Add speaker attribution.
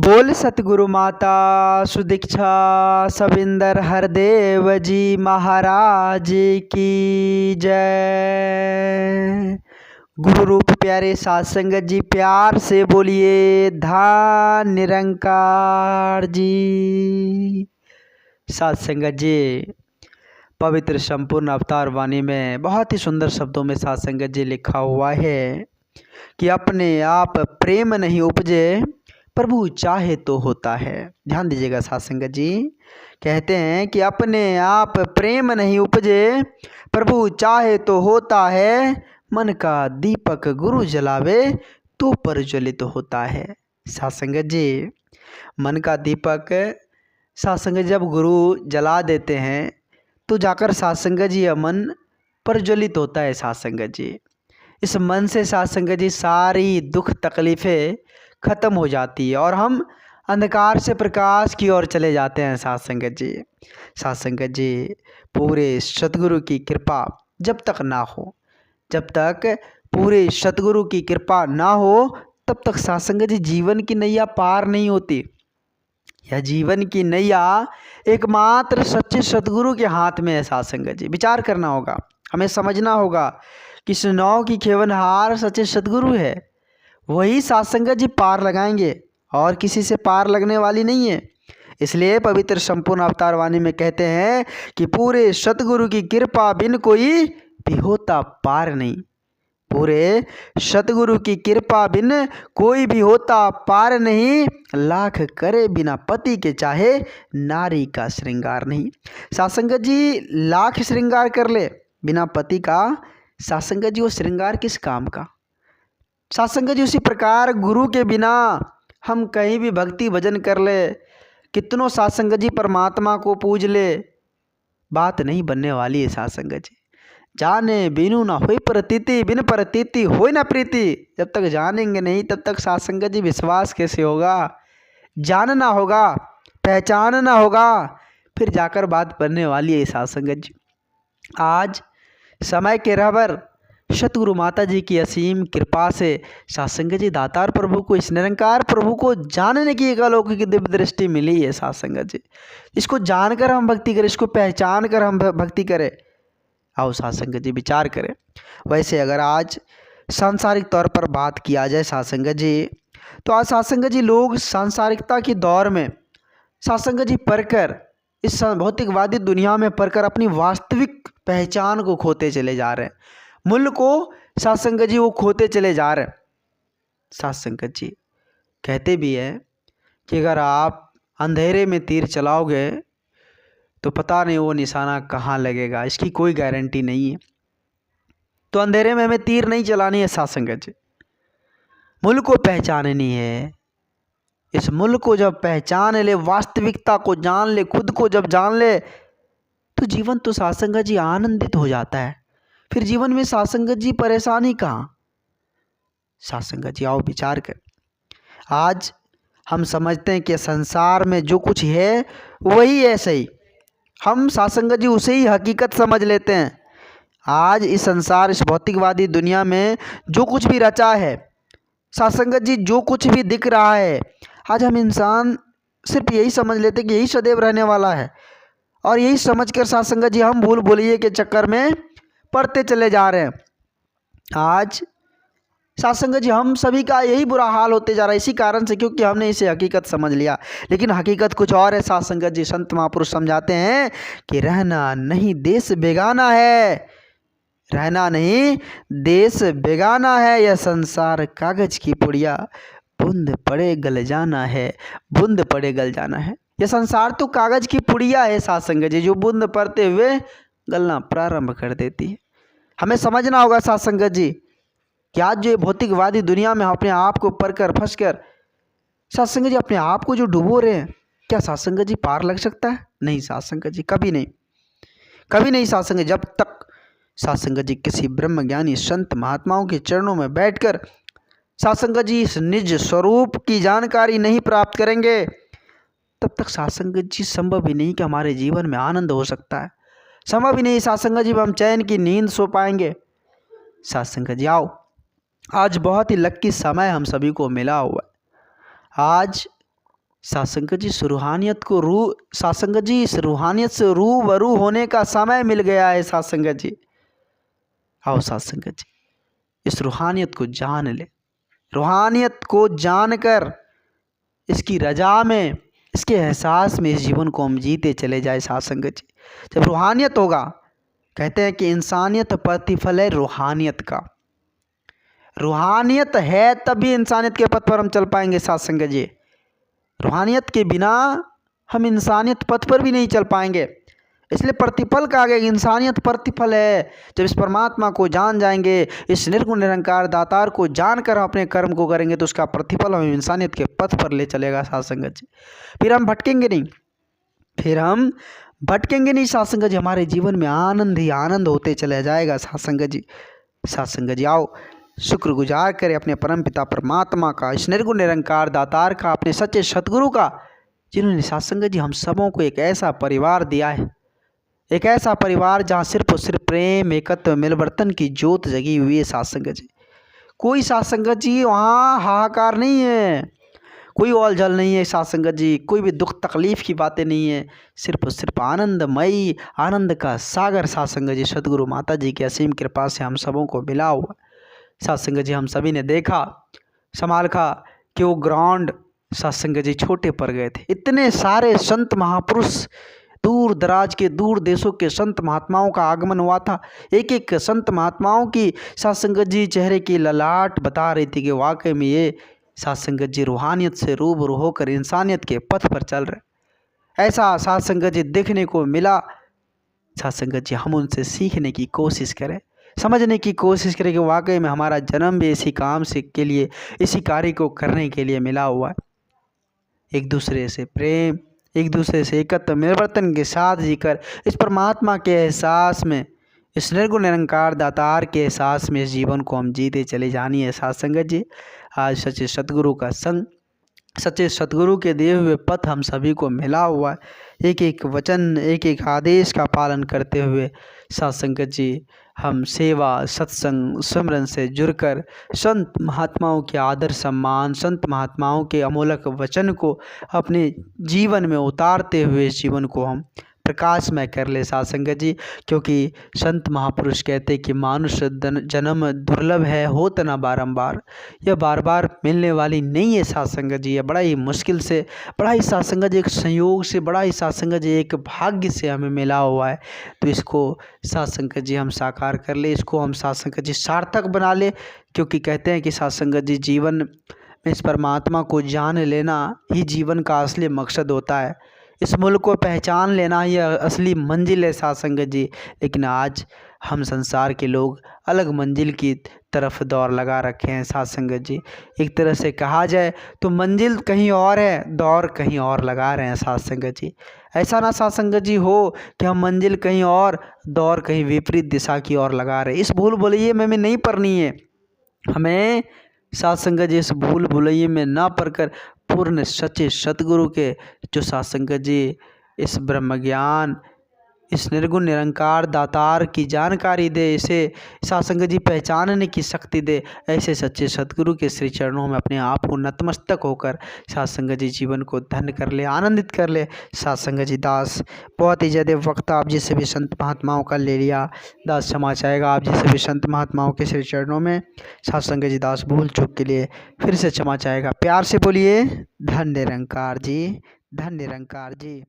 Speaker 1: बोल सतगुरु माता सुदीक्षा सविंदर हरदेव जी महाराज की जय। गुरु रूप प्यारे साध संगत जी, प्यार से बोलिए धान निरंकार जी। साध संगत जी, पवित्र संपूर्ण अवतार वाणी में बहुत ही सुंदर शब्दों में साध संगत जी लिखा हुआ है कि अपने आप प्रेम नहीं उपजे प्रभु चाहे तो होता है। ध्यान दीजिएगा साध संगत जी, कहते हैं कि अपने आप प्रेम नहीं उपजे प्रभु चाहे तो होता है। मन का दीपक गुरु जलावे तो प्रज्वलित होता है। साध संगत जी, मन का दीपक साध संगत जब गुरु जला देते हैं तो जाकर साध संगत जी मन प्रज्वलित होता है। साध संगत जी, इस मन से साध संगत जी सारी दुख तकलीफ़ें ख़त्म हो जाती है और हम अंधकार से प्रकाश की ओर चले जाते हैं। साध संगत जी, साध संगत जी, पूरे सतगुरु की कृपा जब तक ना हो, जब तक पूरे सतगुरु की कृपा ना हो तब तक साध संगत जी जीवन की नैया पार नहीं होती। यह जीवन की नैया एकमात्र सच्चे सतगुरु के हाथ में है। साध संगत जी, विचार करना होगा, हमें समझना होगा कि इस नाव की खेवनहार सच्चे सतगुरु है। वही साध संगत जी पार लगाएंगे और किसी से पार लगने वाली नहीं है। इसलिए पवित्र संपूर्ण अवतार वाणी में कहते हैं कि पूरे सतगुरु की कृपा बिन कोई भी होता पार नहीं। पूरे सतगुरु की कृपा बिन कोई भी होता पार नहीं। लाख करे बिना पति के चाहे नारी का श्रृंगार नहीं। साध संगत जी, लाख श्रृंगार कर ले बिना पति का, साध संगत जी वो श्रृंगार किस काम का। साध संगत जी, उसी प्रकार गुरु के बिना हम कहीं भी भक्ति भजन कर ले, कितनों साध संगत जी परमात्मा को पूज ले, बात नहीं बनने वाली है। साध संगत जी, जाने बिनु ना होई प्रतीति, बिन प्रतीति होई ना प्रीति। जब तक जानेंगे नहीं तब तक साध संगत जी विश्वास कैसे होगा। जानना होगा, पहचानना होगा, फिर जाकर बात बनने वाली है। साध संगत जी, आज समय के रहबर सतगुरु माता जी की असीम कृपा से साध संगत जी दातार प्रभु को, इस निरंकार प्रभु को जानने की एक अलौकिक दिव्य दृष्टि मिली है। साध संगत जी, इसको जानकर हम भक्ति करें, इसको पहचान कर हम भक्ति करें। आओ साध संगत जी विचार करें। वैसे अगर आज सांसारिक तौर पर बात किया जाए साध संगत जी, तो आज साध संगत जी लोग सांसारिकता के दौर में साध संगत जी पढ़कर, इस भौतिकवादी दुनिया में पढ़कर अपनी वास्तविक पहचान को खोते चले जा रहे हैं। मूल्य को साध संगत जी वो खोते चले जा रहे हैं। साध संगत जी कहते भी हैं कि अगर आप अंधेरे में तीर चलाओगे तो पता नहीं वो निशाना कहाँ लगेगा, इसकी कोई गारंटी नहीं है। तो अंधेरे में हमें तीर नहीं चलानी है। साध संगत जी, मूल्य को पहचाननी है। इस मूल्य को जब पहचान ले, वास्तविकता को जान ले, खुद को जब जान ले, तो जीवन तो साध संगत जी आनंदित हो जाता है। फिर जीवन में साध संगत जी परेशानी कहाँ। साध संगत जी आओ विचार कर। आज हम समझते हैं कि संसार में जो कुछ है वही है सही, हम साध संगत जी उसे ही हकीकत समझ लेते हैं। आज इस संसार, इस भौतिकवादी दुनिया में जो कुछ भी रचा है, साध संगत जी जो कुछ भी दिख रहा है, आज हम इंसान सिर्फ यही समझ लेते हैं कि यही सदैव रहने वाला है। और यही समझकर साध संगत जी हम भूल भुलैया के चक्कर में पढ़ते चले जा रहे हैं। आज साध संगत जी हम सभी का यही बुरा हाल होते जा रहा है, इसी कारण से, क्योंकि हमने इसे हकीकत समझ लिया। लेकिन हकीकत कुछ और है। साध संगत जी, संत महापुरुष समझाते हैं कि रहना नहीं देश बेगाना है, रहना नहीं देश बेगाना है। यह संसार कागज की पुड़िया, बूंद पड़े गल जाना है, बूंद पड़े गल जाना है। यह संसार तो कागज की पुड़िया है साध संगत जी, जो बूंद पड़ते हुए गलना प्रारंभ कर देती है। हमें समझना होगा साध संगत जी कि आज जो भौतिकवादी दुनिया में हम अपने आप को पढ़कर फंस कर साध संगत जी अपने आप को जो डुबो रहे हैं, क्या साध संगत जी पार लग सकता है? नहीं साध संगत जी, कभी नहीं, कभी नहीं। साध संगत, जब तक साध संगत जी किसी ब्रह्मज्ञानी संत महात्माओं के चरणों में बैठकर साध संगत जी इस निज स्वरूप की जानकारी नहीं प्राप्त करेंगे, तब तक साध संगत जी संभव ही नहीं कि हमारे जीवन में आनंद हो सकता है। संभव ही नहीं साध संगत जी हम चैन की नींद सो पाएंगे। साध संगत जी आओ, आज बहुत ही लक्की समय हम सभी को मिला हुआ है। आज साथ संगत जी साथ संगत जी इस रूहानियत से रूबरू होने का समय मिल गया है। साथ संगत जी आओ, साथ संगत जी इस रूहानियत को जान ले। रूहानियत को जानकर इसकी रजा में, इसके एहसास में इस जीवन को हम जीते चले जाए। साथ संगत जी जब रूहानियत होगा, कहते हैं कि इंसानियत प्रतिफल है रूहानियत का। रूहानियत है तभी इंसानियत के पथ पर हम चल पाएंगे। साथ संगत जी रूहानियत के बिना हम इंसानियत पथ पर भी नहीं चल पाएंगे। इसलिए प्रतिफल कहा गया, इंसानियत प्रतिफल है। जब इस परमात्मा को जान जाएंगे, इस निर्गुण निरंकार दातार को जानकर हम अपने कर्म को करेंगे, तो उसका प्रतिफल हमें इंसानियत के पथ पर ले चलेगा। साथ संगत जी फिर हम भटकेंगे नहीं, साथ संगत जी हमारे जीवन में आनंद ही आनंद होते चला जाएगा। साथ संगत जी आओ शुक्रगुजार करें अपने परम पिता परमात्मा का, इस निर्गुण निरंकार दातार का, अपने सच्चे सतगुरु का, जिन्होंने साथ संगत जी हम सबों को एक ऐसा परिवार दिया है, एक ऐसा परिवार जहाँ सिर्फ और सिर्फ प्रेम, एकत्व, मिलवर्तन की ज्योत जगी हुई है। साथ संगत जी कोई साथ संगत जी वहाँ हाहाकार नहीं है, कोई ओलझल नहीं है। साथ संगत जी कोई भी दुख तकलीफ की बातें नहीं है, सिर्फ और सिर्फ आनंदमयी, आनंद का सागर साथ संगत जी सतगुरु माता जी की असीम कृपा से हम सबों को मिला हुआ। साथ संगत जी हम सभी ने देखा संभाला कि वो ग्राउंड साथ संगत जी छोटे पड़ गए थे। इतने सारे संत महापुरुष, दूर दराज के, दूर देशों के संत महात्माओं का आगमन हुआ था। एक एक संत महात्माओं की साथ संगत जी चेहरे की ललाट बता रही थी कि वाकई में ये साथ संगत जी रूहानियत से रूबरू होकर इंसानियत के पथ पर चल रहे। ऐसा साथ संगत जी देखने को मिला। साथ संगत जी हम उनसे सीखने की कोशिश करें, समझने की कोशिश करें कि वाकई में हमारा जन्म भी इसी काम से के लिए, इसी कार्य को करने के लिए मिला हुआ है। एक दूसरे से प्रेम, एक दूसरे से एकत्व मिलवर्तन के साथ जीकर इस परमात्मा के एहसास में, इस निर्गुण निरंकार दातार के एहसास में इस जीवन को हम जीते चले जानी है। साथ संगत जी आज सच्चे सतगुरु का संग, सच्चे सतगुरु के दिए हुए पथ हम सभी को मिला हुआ है। एक एक वचन, एक एक आदेश का पालन करते हुए साथ संगत जी हम सेवा, सत्संग, सिमरन से जुड़कर संत महात्माओं के आदर सम्मान, संत महात्माओं के अमोलक वचन को अपने जीवन में उतारते हुए इस जीवन को हम प्रकाशमय कर ले। साथ संगत जी क्योंकि संत महापुरुष कहते कि मानुष जन्म दुर्लभ है, होत न बारंबार, यह बार बार मिलने वाली नहीं है। साथ संगत जी यह बड़ा ही मुश्किल से, बड़ा ही साथ संगत जी एक संयोग से, बड़ा ही साथ संगत जी एक भाग्य से हमें मिला हुआ है। तो इसको साथ संगत जी हम साकार कर ले, इसको हम साथ संगत जी सार्थक बना ले। क्योंकि कहते हैं कि साथ संगत जी जीवन में इस परमात्मा को जान लेना ही जीवन का असली मकसद होता है। इस मुल्क को पहचान लेना ही असली मंजिल है। साथ संगत जी लेकिन आज हम संसार के लोग अलग मंजिल की तरफ दौड़ लगा रखे हैं। साथ संगत जी एक तरह से कहा जाए तो मंजिल कहीं और है, दौड़ कहीं और लगा रहे हैं। साथ संगत जी ऐसा ना साथ संगत जी हो कि हम मंजिल कहीं और, दौड़ कहीं विपरीत दिशा की ओर लगा रहे। इस भूल भुलैये में नहीं पड़नी है हमें। साथ संगत जी इस भूल भुलैये में ना पड़कर पूर्ण सच्चे सतगुरु के जो साथ संगत जी इस ब्रह्म ज्ञान, इस निर्गुण निरंकार दातार की जानकारी दे, इसे साथ संगत जी पहचानने की शक्ति दे, ऐसे सच्चे सतगुरु के श्री चरणों में अपने आप को नतमस्तक होकर साथ संगत जी जीवन को धन्य कर ले, आनंदित कर ले। साथ संगत जी दास बहुत ही ज़्यादा वक्त आप जिससे भी संत महात्माओं का ले लिया, दास क्षमा चाहेगा आप जिससे भी संत महात्माओं के श्री चरणों में। साथ संगत जी दास भूल चूक के लिए फिर से क्षमा चाहेगा। प्यार से बोलिए धन्य निरंकार जी, धन्य निरंकार जी।